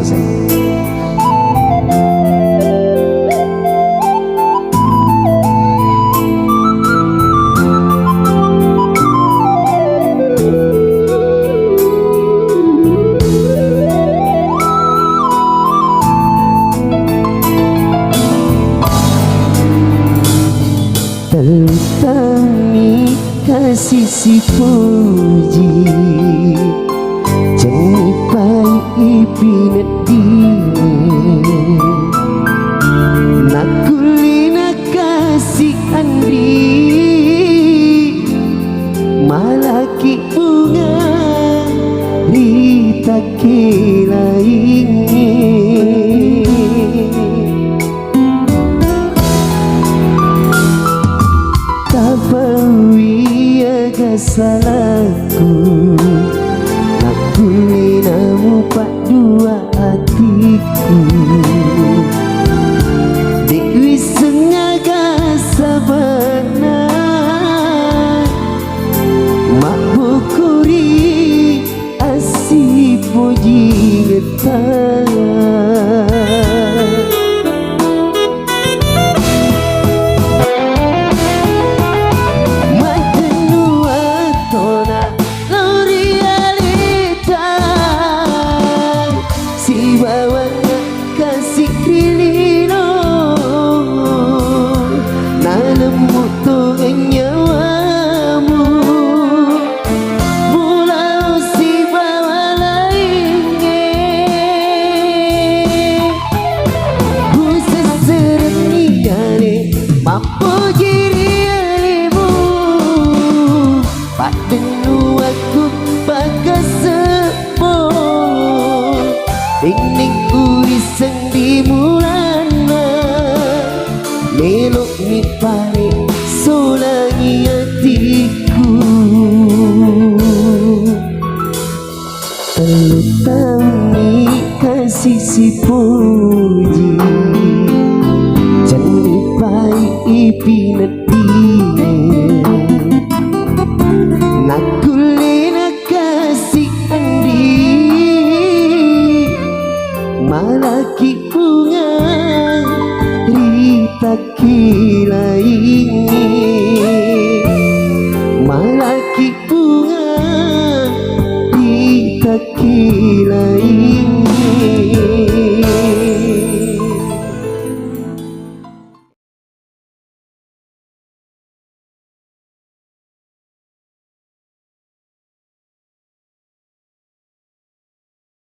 selesai. Tentang kasih si puji jenipai ipinat dini nakulina kasih andi malaki bunga rita kilaingi salahku nakuli namu pak dua hatiku dewi sengaga sabana mak bukuri asih puji ngetah Ining uriseng di mulana melok ni paling solangi hatiku terutami kasih si puji jenipai ipinat dini nakulina kasih andi malaki bunga rita